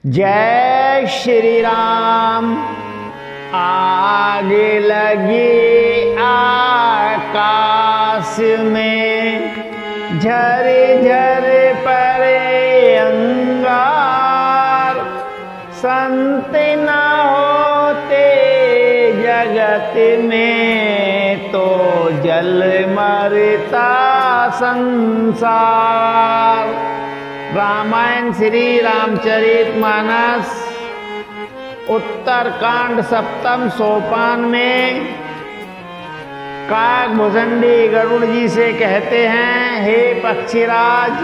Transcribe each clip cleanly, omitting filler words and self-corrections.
जय श्री राम। आग लगी आकाश में, झर झर परे अंगार। संत न होते जगत में, तो जल मरता संसार। रामायण श्री रामचरितमानस उत्तरकांड सप्तम सोपान में काकभुजंडी गरुड़ जी से कहते हैं, हे पक्षीराज,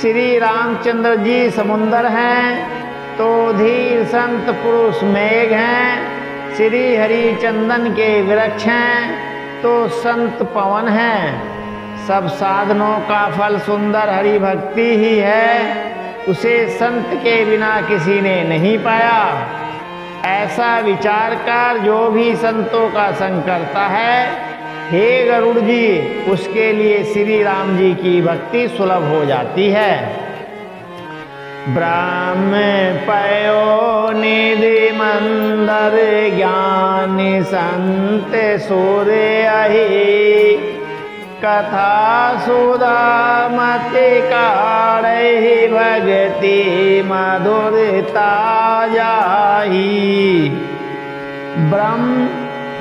श्री रामचंद्र जी समुंदर हैं, तो धीर संत पुरुष मेघ हैं। श्री हरिचंदन के वृक्ष हैं, तो संत पवन हैं। सब साधनों का फल सुंदर हरि भक्ति ही है, उसे संत के बिना किसी ने नहीं पाया। ऐसा विचार कर जो भी संतों का संग करता है, हे गरुड़ जी, उसके लिए श्री राम जी की भक्ति सुलभ हो जाती है। ब्रह्म पयो निधि मंदर, ज्ञान संत सूर्य अहि। कथा सुधा मति काढ़हि, भगति मधुरता जाहि। ब्रह्म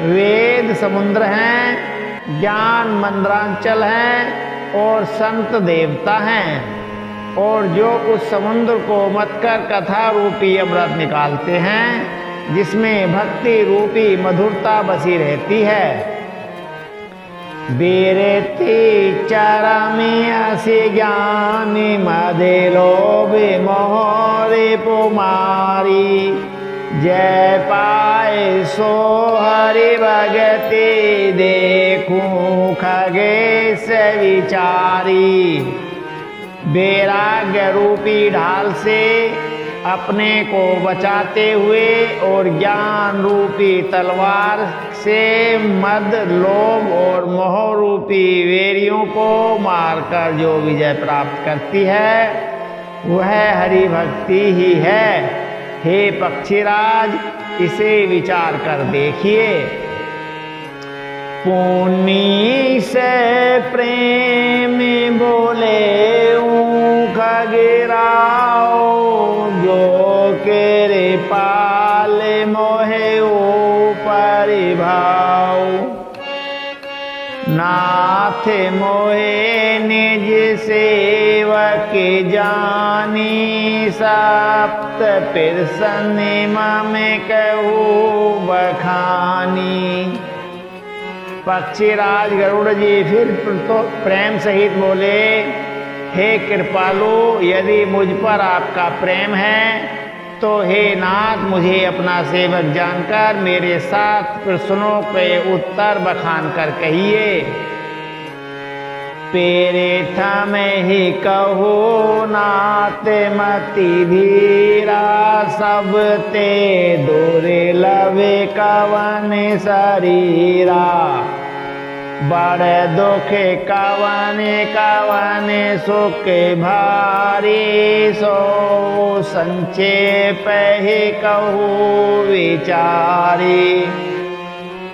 वेद समुद्र हैं, ज्ञान मंद्रांचल हैं, और संत देवता हैं। और जो उस समुद्र को मत कर कथा रूपी अमृत निकालते हैं, जिसमें भक्ति रूपी मधुरता बसी रहती है। बीरती चरमी असि ज्ञानी, मदे लोभे मोहरे पुमारी। जय पाए सो हरि भगति, देखूं खगेश विचारी। वैराग्य रूपी ढाल से अपने को बचाते हुए और ज्ञान रूपी तलवार से मद, लोभ और मोह रूपी वेरियों को मारकर जो विजय प्राप्त करती है, वह हरि भक्ति ही है। हे पक्षीराज, इसे विचार कर देखिए। पुनी से प्रेम बोले खगेराओ, जो केरे पाल मोहे परिभाव। नाथ मोहे निज सेवक जानी, सप्त पिरसन मम कहूँ बखानी। पक्षीराज गरुड़ जी फिर तो प्रेम सहित बोले, हे कृपालु, यदि मुझ पर आपका प्रेम है, तो हे नाथ, मुझे अपना सेवक जानकर मेरे 7 प्रश्नों के उत्तर बखान कर कहिए। पेरे थम ही कहो नाथ मति धीरा, सब ते दूरे लवे कवन शरीरा। बड़े दुख कवन कवन सुख भारी, सो संक्षेप ही कहूँ विचारी।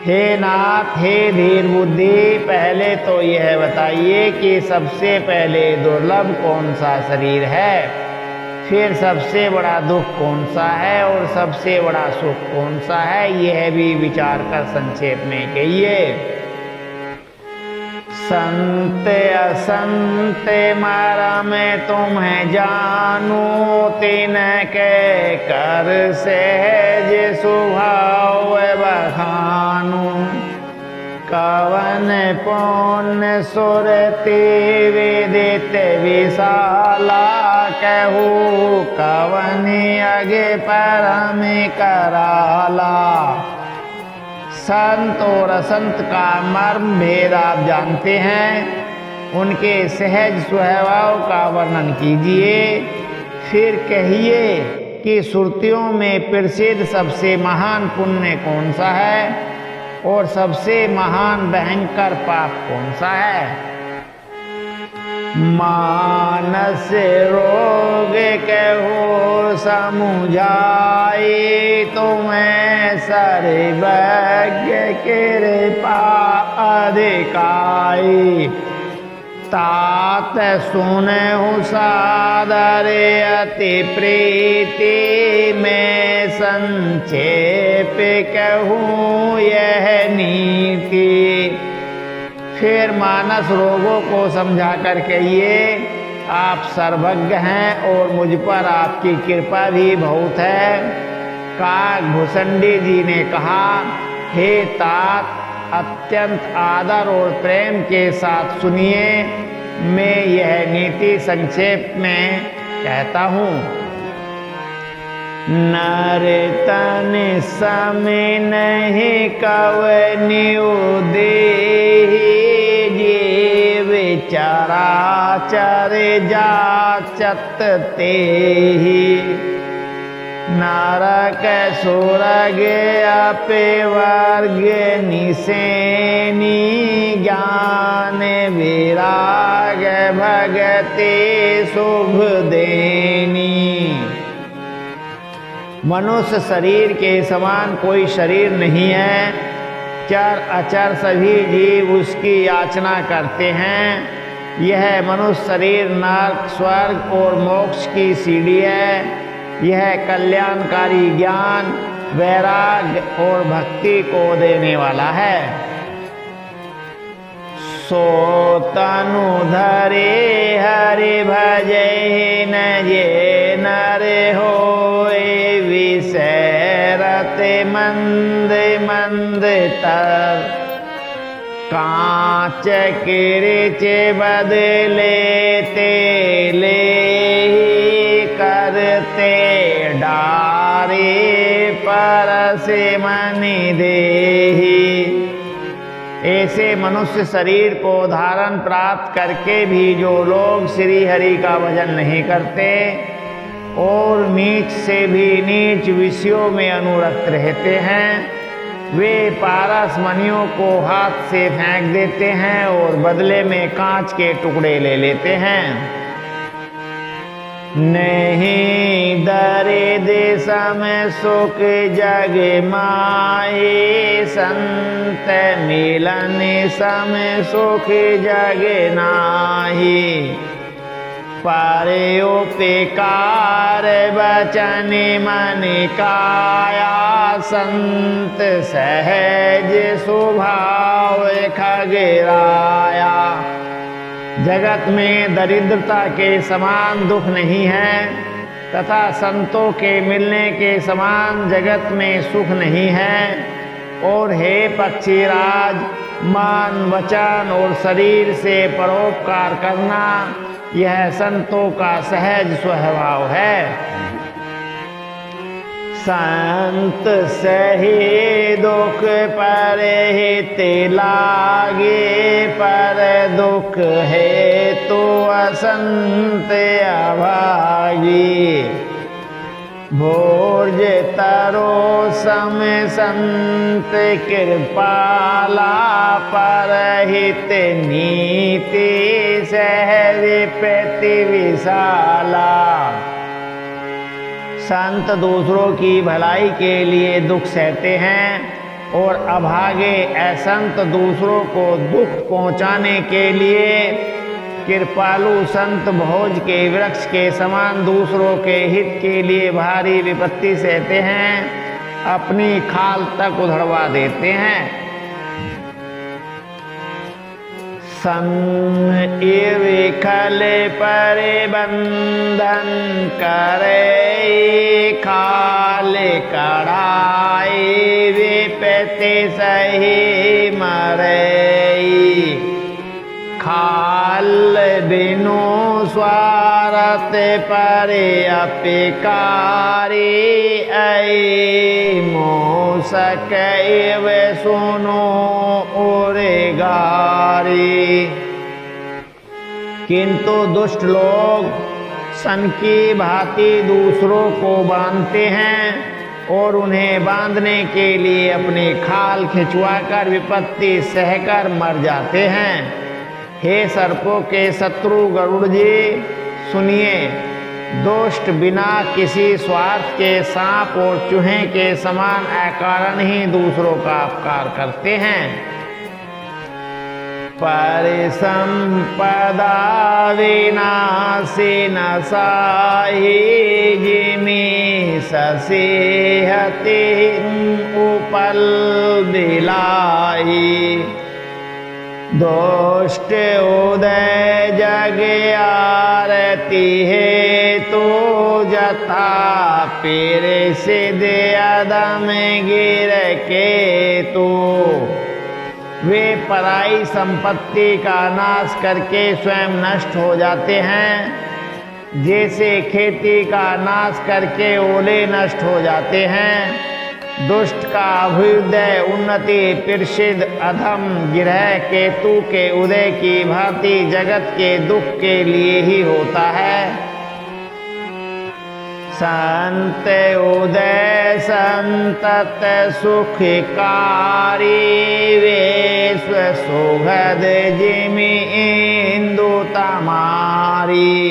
हे नाथ, हे धीर बुद्धि, पहले तो यह बताइए कि सबसे पहले दुर्लभ कौन सा शरीर है, फिर सबसे बड़ा दुख कौन सा है और सबसे बड़ा सुख कौन सा है, यह भी विचार कर संक्षेप में कहिए। संत असंत मरम तुम्हें जानू, तिनके कर सहज स्वभाव बखानू। कवन पुण्य सुरति विदित विशाला, कहूँ कवन अगे परम कराला। संत और असंत का मर्म भेद आप जानते हैं, उनके सहज स्वभाव का वर्णन कीजिए। फिर कहिए कि सुरतियों में प्रसिद्ध सबसे महान पुण्य कौन सा है और सबसे महान भयंकर पाप कौन सा है। मानस रोग कहो समुझाई, तुम्हें सर्वज्ञ कृपा अधिकाई। तात सुनहु सादर अति प्रीति, मैं संक्षेप कहूँ यह नीति। फिर मानस रोगों को समझा कर कहिए, आप सर्वज्ञ हैं और मुझ पर आपकी कृपा भी बहुत है। काकभूषणी जी ने कहा, हे तात, अत्यंत आदर और प्रेम के साथ सुनिए, मैं यह नीति संक्षेप में कहता हूँ। नर तन सम नहीं कवनिउ देहि, जीव चराचर जाचत तेहि। नरक सुरग अपे वर्ग निसेनी, ज्ञान विराग भगति शुभ देनी। मनुष्य शरीर के समान कोई शरीर नहीं है, चर अचर सभी जीव उसकी याचना करते हैं। यह मनुष्य शरीर नरक, स्वर्ग और मोक्ष की सीढ़ी है। यह कल्याणकारी ज्ञान, वैराग्य और भक्ति को देने वाला है। सो तनु धरे हरि भजहि, न ये नर होए विषय रते मंद मंद तर। कांच किरिच बदले तेले, करते डारे परस मनि देहि। ऐसे मनुष्य शरीर को धारण प्राप्त करके भी जो लोग श्री हरि का भजन नहीं करते और नीच से भी नीच विषयों में अनुरक्त रहते हैं, वे पारस मणियों को हाथ से फेंक देते हैं और बदले में कांच के टुकड़े ले लेते हैं। नहीं दरिद सम सुख जग माही, संत मिलन सम सुख जग नाही। परोपकार बचन मन काया, संत सहज स्वभाव खगराया। जगत में दरिद्रता के समान दुख नहीं है तथा संतों के मिलने के समान जगत में सुख नहीं है। और हे पक्षीराज, मन वचन और शरीर से परोपकार करना यह संतों का सहज स्वभाव है। संत सही दुख पर हित लागे, पर दुख है तो असंत अभागी। भोज तरो सम संत कृपाला, पर हित नीति सहज प्रति विशाला। संत दूसरों की भलाई के लिए दुख सहते हैं और अभागे असंत दूसरों को दुख पहुंचाने के लिए कृपालु संत भोज के वृक्ष के समान दूसरों के हित के लिए भारी विपत्ति सहते हैं, अपनी खाल तक उधड़वा देते हैं। सम एव खल पर बंधन करे, खाल कड़ाई विपत्ति सही मरई। खाल बिनु स्वार्थ पर अपिकारी, ऐ मोसक एव सुनो उरेगारी। किंतु दुष्ट लोग सन की भांति दूसरों को बांधते हैं और उन्हें बांधने के लिए अपनी खाल खिंचवाकर विपत्ति सहकर मर जाते हैं। हे सर्पों के शत्रु गरुड़ जी, सुनिए, दुष्ट बिना किसी स्वार्थ के सांप और चूहे के समान अकारण ही दूसरों का अपकार करते हैं। परिसंपदा विनाशिन साहि जिमि ससेहति उपल बिलाहि। दुष्ट उदय जग आरती है तो जता पीर सिद्ध अदम गिर के तो। वे पराई संपत्ति का नाश करके स्वयं नष्ट हो जाते हैं, जैसे खेती का नाश करके ओले नष्ट हो जाते हैं। दुष्ट का अभ्युदय उन्नति पिरसिद अधम गिरह केतु के उदय की भांति जगत के दुख के लिए ही होता है। संत उदय संतत सुखकारी विश्व सुहद जिमि इंदु तमारी।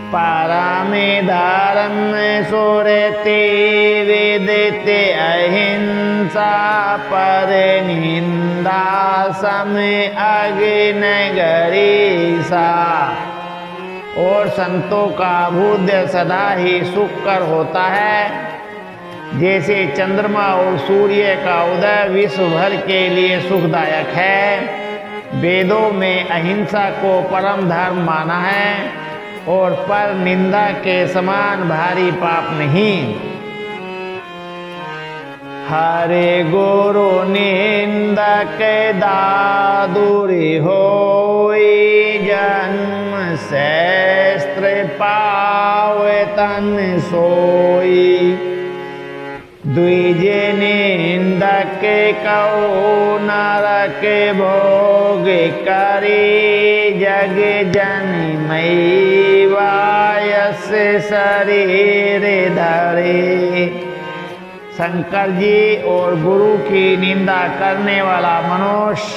परम धर्म सुरति विदित अहिंसा पर निंदा सम अग्न गरीसा। और संतों का अभ्युदय सदा ही सुखकर होता है, जैसे चंद्रमा और सूर्य का उदय विश्व भर के लिए सुखदायक है। वेदों में अहिंसा को परम धर्म माना है और पर निंदा के समान भारी पाप नहीं। हरे गुरु निंदक दादुरी होई जन्म शस्त्र पावे तन सोई। द्विज निंदक कौ नरक भोग करी जग जन मई वायस शरीर धरे। शंकर जी और गुरु की निंदा करने वाला मनुष्य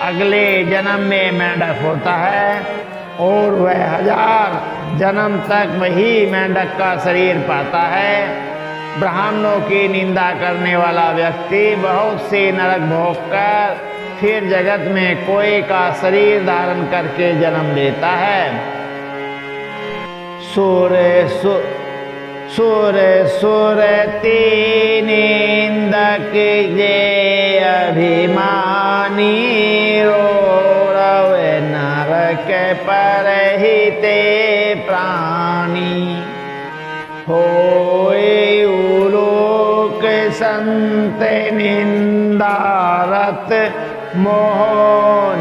अगले जन्म में मेंढक होता है और वह 1000 जन्म तक वही मेंढक का शरीर पाता है। ब्राह्मणों की निंदा करने वाला व्यक्ति बहुत से नरक भोगकर फिर जगत में कोई का शरीर धारण करके जन्म लेता है। सुरति निंदक जे अभिमानी रोरव नरक परहिते प्राणी। होय उलोक संत निंदारत मोह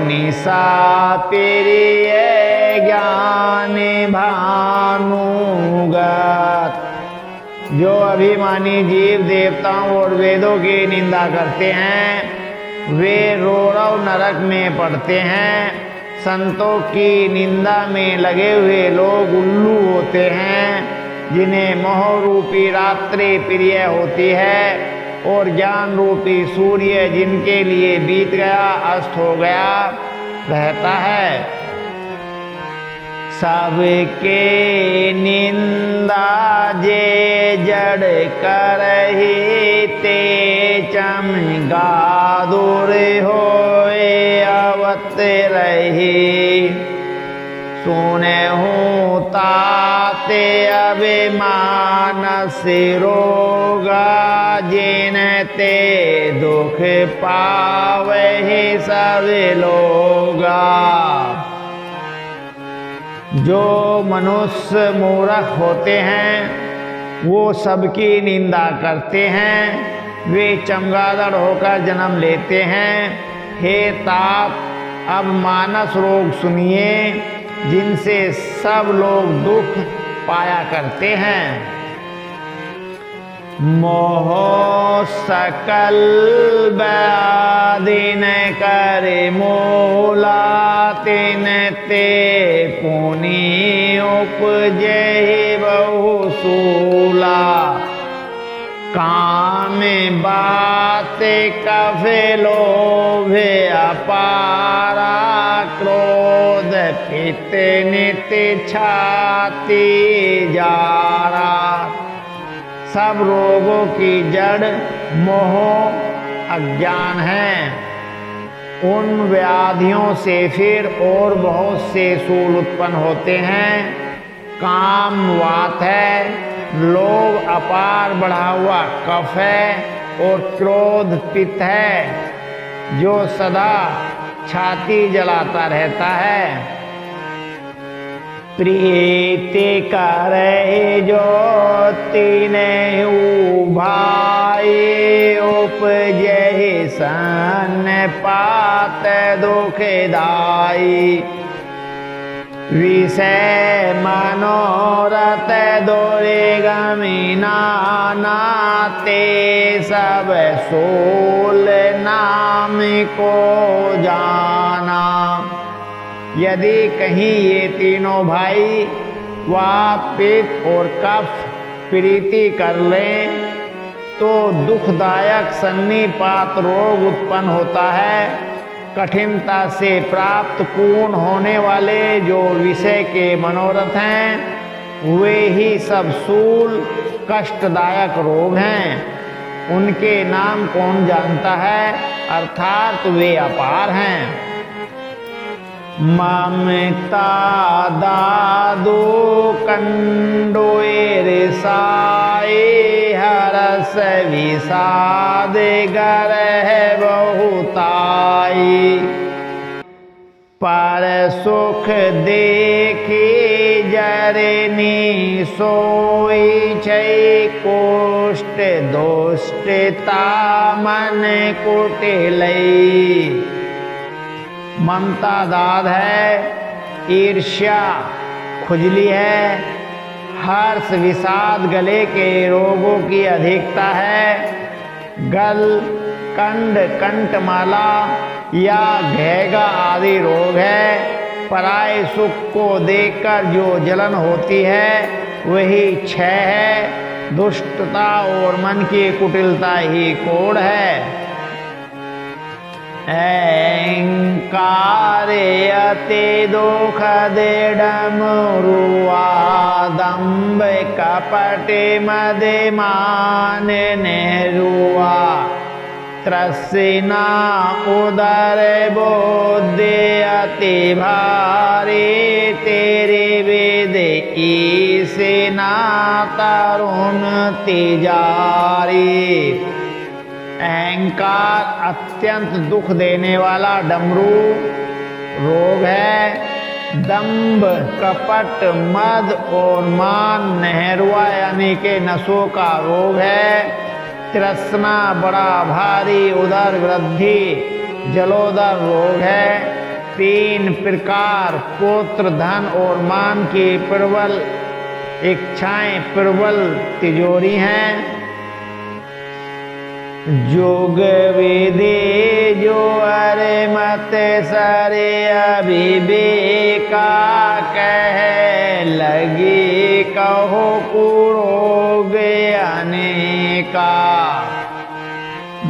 निशा प्रिय ज्ञान भानुगत। जो अभिमानी जीव देवताओं और वेदों की निंदा करते हैं वे रोरव नरक में पड़ते हैं। संतों की निंदा में लगे हुए लोग उल्लू होते हैं, जिन्हें मोह रूपी रात्रि प्रिय होती है और ज्ञान रूपी सूर्य जिनके लिए बीत गया अस्त हो गया रहता है। सबके निंदा जे जड़ करही ते चमगादुर होए अवत रही। सुनहु ताते अभिमान सिरोगा जिनते दुख पावहि सब लोगा। जो मनुष्य मूर्ख होते हैं वो सबकी निंदा करते हैं, वे चमगादड़ होकर जन्म लेते हैं। हे ताप, अब मानस रोग सुनिए जिनसे सब लोग दुख पाया करते हैं। मोह सकल व्याधिन कर मूला तिन ते पुनि उपजहि बहुसूला। काम बात कफे लोभ अपारा क्रोध हित नित छाती जारा। सब रोगों की जड़ मोह अज्ञान है। उन व्याधियों से फिर और बहुत से सूल उत्पन्न होते हैं। काम वात है, लोभ अपार बढ़ा हुआ कफ है और क्रोध पित्त है जो सदा छाती जलाता रहता है। प्रीति करे जो तीने भाई उपजे सन पात दुखदाई। विषय मनोरथ दोरे गमीना नाते सब सोल नाम को जाना। यदि कहीं ये तीनों भाई वात पित्त और कफ प्रीति कर लें तो दुखदायक सन्निपात रोग उत्पन्न होता है। कठिनता से प्राप्त पूर्ण होने वाले जो विषय के मनोरथ हैं वे ही सब स्थूल कष्टदायक रोग हैं। उनके नाम कौन जानता है, अर्थात वे अपार हैं। ममता दादो कंडोएर साए हरस विषाद गरह बहुताई। पर सुख देखे जरनी सोई छै कोष्ठ दोष्टता मन कुटिलई। ममता दाद है, ईर्ष्या खुजली है, हर्ष विषाद गले के रोगों की अधिकता है। गल कंड कंठमाला या घेगा आदि रोग है। पराये सुख को देखकर जो जलन होती है वही क्षय है। दुष्टता और मन की कुटिलता ही कोढ़ है। अहंकार अति दुख डमरुआ दम्भ कपट मद मान नेरुआ। तृष्णा उदर बोधे अति भारी तेरे वेद ईसना तरुण तिजारी। अहंकार अत्यंत दुख देने वाला डमरू रोग है। दंभ कपट मद और मान नहरुआ यानी के नसों का रोग है। तृष्णा बड़ा भारी उदर वृद्धि जलोदर रोग है। तीन प्रकार पुत्र धन और मान की प्रबल इच्छाएं प्रबल तिजोरी हैं। जोग विधि जो अरे मत सरे अभिवेका कह लगी कहो कुरोग अनेका।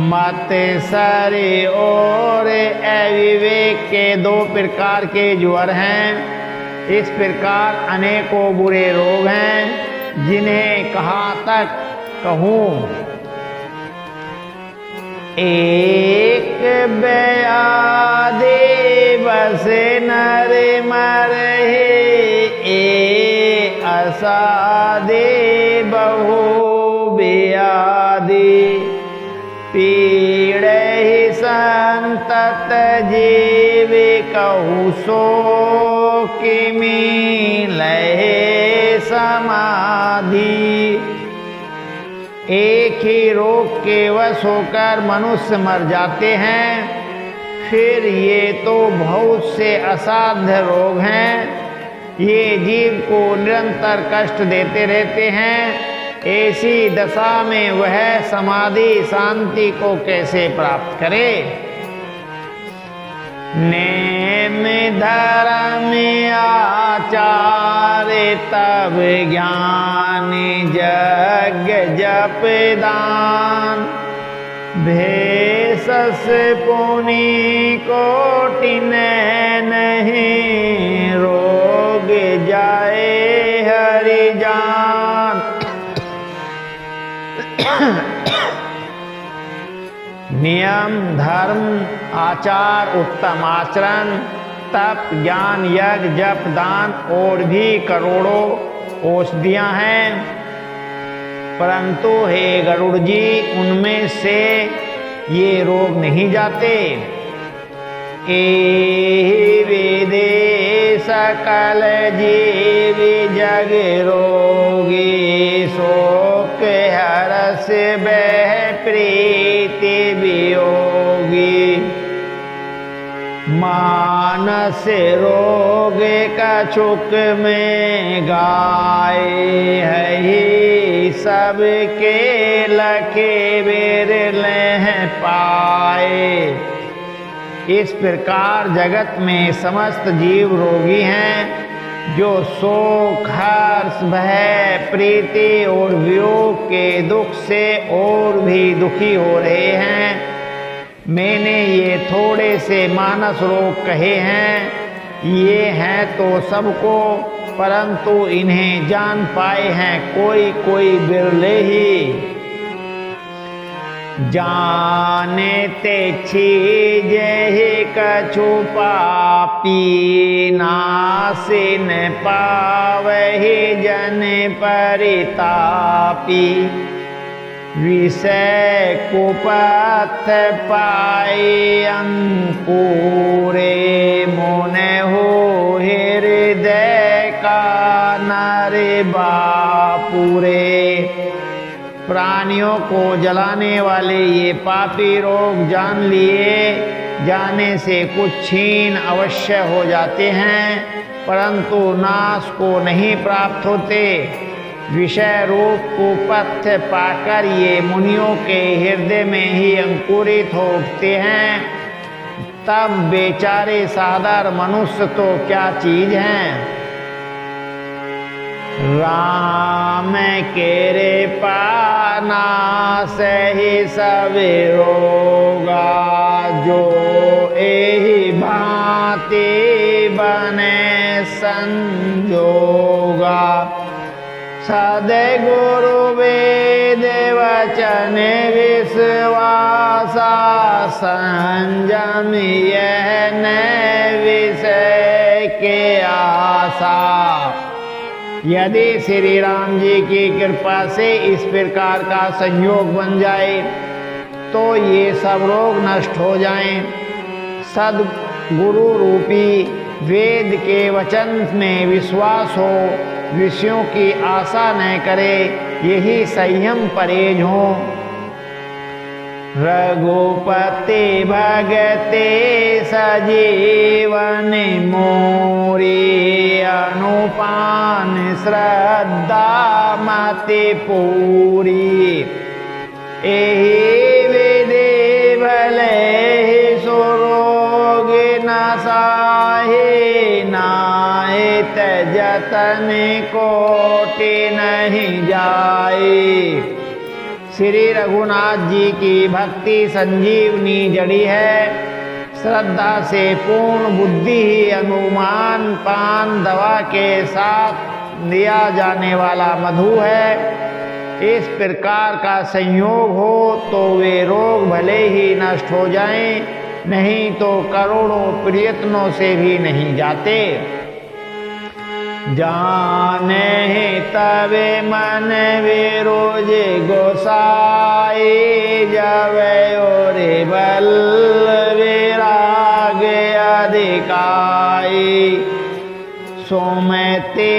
मत सरे और अविवेक के दो प्रकार के ज्वर हैं। इस प्रकार अनेकों बुरे रोग हैं जिन्हें कहाँ तक कहूँ। एक ब्याधि बस नर मरहे असादे बहु व्याधि। पीड़ ही संतत जीव कहु सो किमि लहे समाधि। एक ही रोग के वश होकर मनुष्य मर जाते हैं। फिर ये तो बहुत से असाध्य रोग हैं। ये जीव को निरंतर कष्ट देते रहते हैं। ऐसी दशा में वह समाधि शांति को कैसे प्राप्त करे। नेम धर्म आचार तब ज्ञान जग जप दान। भेषस पुनि कोटिन नहीं रो। जाए हरि जान। नियम, धर्म, आचार, उत्तम आचरण, तप, ज्ञान, यज्ञ, जप, दान और भी करोड़ों औषधियां हैं, परंतु हे गरुड़ जी, उनमें से ये रोग नहीं जाते। एहि विधि सकल जीव जग रोगी, शोक हरस बह प्रीति वियोगी। मानस रोग कछुक में गाय, है सबके लखे बिरले पाए। इस प्रकार जगत में समस्त जीव रोगी हैं, जो शोक, हर्ष, भय, प्रीति और वियोग के दुख से और भी दुखी हो रहे हैं। मैंने ये थोड़े से मानस रोग कहे हैं, ये हैं तो सबको, परंतु इन्हें जान पाए हैं कोई कोई बिरले ही। जाने ते चीज ही कछु पापी, नासिन पावहि जन परितापी। विषय कुपथ पाए अंकुरे, मुने हो हृदय का नर बापुरे। प्राणियों को जलाने वाले ये पापी रोग जान लिए जाने से कुछ छीन अवश्य हो जाते हैं, परंतु नाश को नहीं प्राप्त होते। विषय रूप कुपथ पाकर ये मुनियों के हृदय में ही अंकुरित हो उठते हैं, तब बेचारे साधारण मनुष्य तो क्या चीज हैं। राम केरे पाना सही सब रोगा, जो एहि भांति बने संजोगा। सद्गुरु वेद वचन विश्वासा, संयम यह न विषय के आशा। यदि श्री राम जी की कृपा से इस प्रकार का संयोग बन जाए तो ये सब रोग नष्ट हो जाएं। सद्गुरु रूपी वेद के वचन में विश्वास हो, विषयों की आशा न करे, यही संयम परहेज हो। रघुपति भगते सजीवन मोरी, अनुपान श्रद्धा मति पूरी। एहि विधि भले सुरोग नसाहि, नाहित जतन कोटि नहीं जाए। श्री रघुनाथ जी की भक्ति संजीवनी जड़ी है। श्रद्धा से पूर्ण बुद्धि ही अनुमान पान दवा के साथ दिया जाने वाला मधु है। इस प्रकार का संयोग हो तो वे रोग भले ही नष्ट हो जाएं, नहीं तो करोड़ों प्रयत्नों से भी नहीं जाते। जाने तवे मन विरोज गोसाई, जवे और बल विराग अधिकाई। सोमते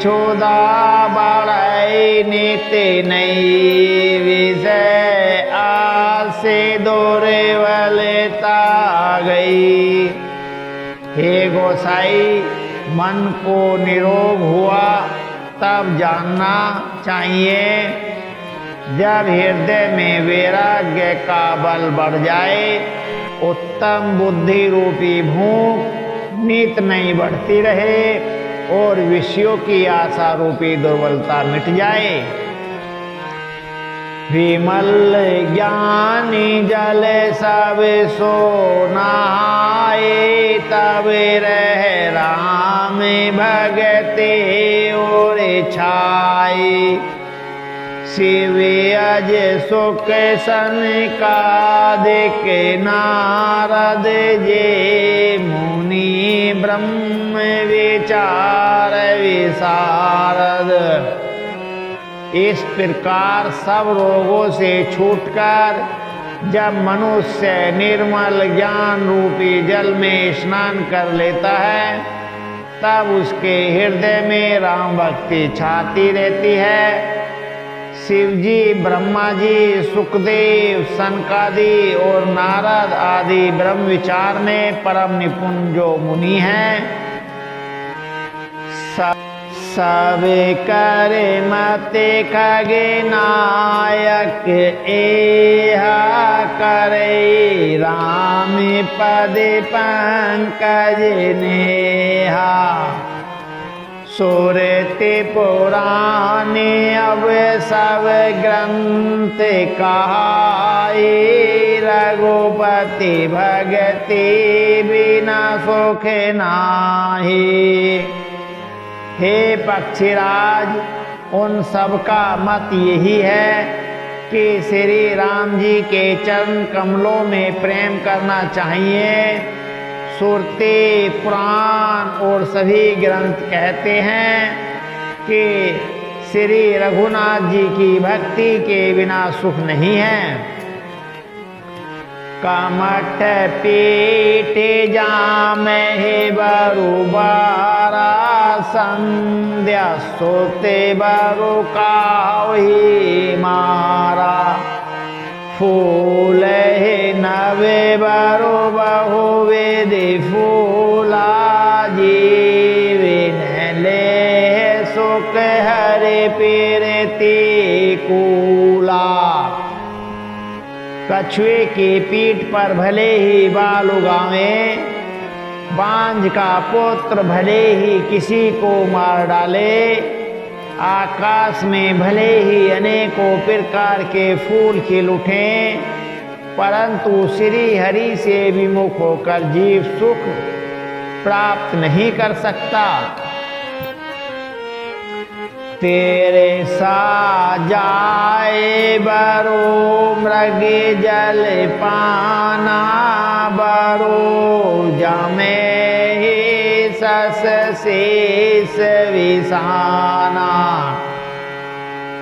छोदा बढ़ाई नीति नई, विषय आसे दौरे वलता गई। हे गोसाई, मन को निरोग हुआ तब जानना चाहिए, जब हृदय में वैराग्य का बल बढ़ जाए, उत्तम बुद्धि रूपी भूख नित नहीं बढ़ती रहे और विषयों की आशा रूपी दुर्बलता मिट जाए। विमल ज्ञानी जल सब सो नहाए, तब रह राम राम भगते और छाई शिव अज सुख सनकादिक नारद जे मुनि ब्रह्म विचार विशारद। इस प्रकार सब रोगों से छूटकर जब मनुष्य निर्मल ज्ञान रूपी जल में स्नान कर लेता है तब उसके हृदय में राम भक्ति छाती रहती है। शिवजी, ब्रह्मा जी, सुखदेव, सनकादि और नारद आदि ब्रह्म विचार में परम निपुण जो मुनि हैं, सब करे मते खगे नायक एहा करे राम पद पंकज नेहा। सुरति पुराणे अब सब ग्रंथ कहाए रघुपति भगति बिना सुख नाहि। हे पक्षीराज, उन सब का मत यही है कि श्री राम जी के चरण कमलों में प्रेम करना चाहिए। सुरती, पुराण और सभी ग्रंथ कहते हैं कि श्री रघुनाथ जी की भक्ति के बिना सुख नहीं है। कमठ पीठ जाम हे बरुबारा संध्या सोते बरु काहि मारा। फूल हे नवे बरु बहु वेदि फूला जीवन ले सुख हरे पीरती कूला। कछुए की पीठ पर भले ही बाल उगावे, बांझ का पुत्र भले ही किसी को मार डाले, आकाश में भले ही अनेकों प्रकार के फूल खिल उठें, परंतु श्री हरि से विमुख होकर जीव सुख प्राप्त नहीं कर सकता। तेरे सा जाए बरो मृग जल पाना बरो जमे सस शेष विसाना।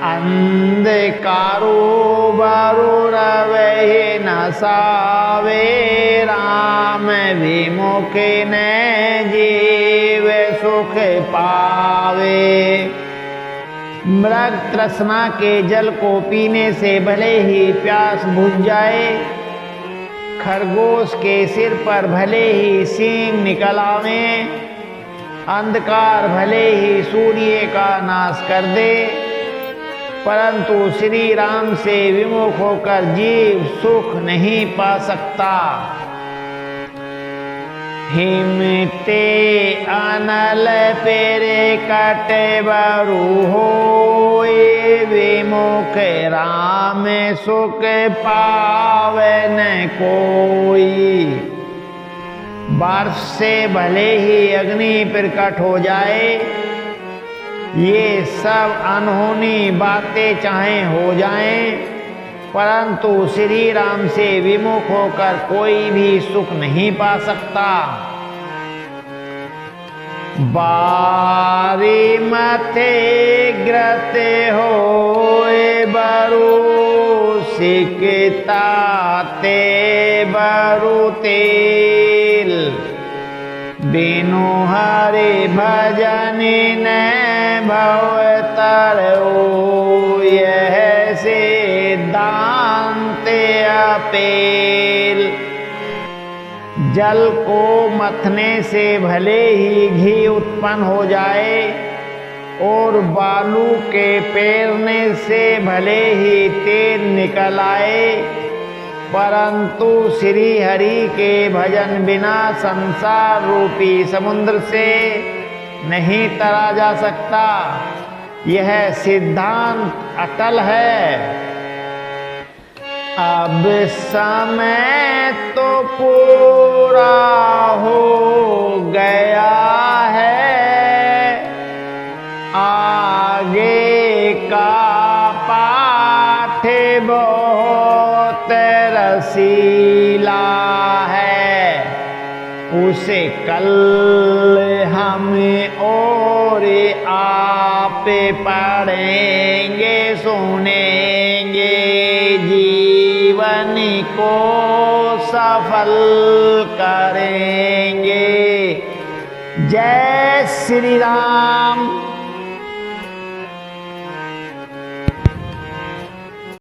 अंधकारो बरु रवहि न सावे राम विमुख न जीव सुख पावे। मृग तृष्णा के जल को पीने से भले ही प्यास बुझ जाए, खरगोश के सिर पर भले ही सींग निकल आवे, अंधकार भले ही सूर्य का नाश कर दे, परंतु श्री राम से विमुख होकर जीव सुख नहीं पा सकता। हिमते अनल पेरे कटे बरु होए विमुख राम सुख पावे न कोई। बर्फ से भले ही अग्नि प्रकट हो जाए, ये सब अनहोनी बातें चाहे हो जाएं, परंतु श्री राम से विमुख होकर कोई भी सुख नहीं पा सकता। बारी मथे ग्रते होए बरु सिकता ते बरु तेल। बिनु हरि भजन न भवतर यह सिद्धांत अपेल। जल को मथने से भले ही घी उत्पन्न हो जाए और बालू के पेरने से भले ही तेल निकल आए, परंतु श्री हरि के भजन बिना संसार रूपी समुद्र से नहीं तरा जा सकता। यह सिद्धांत अटल है। अब समय तो पूरा हो गया है, आगे का पाठ बहुत रसीला है। उसे कल हम और आप पढ़ेंगे सुनेंगे, जीवन को सफल करेंगे। जय श्री राम।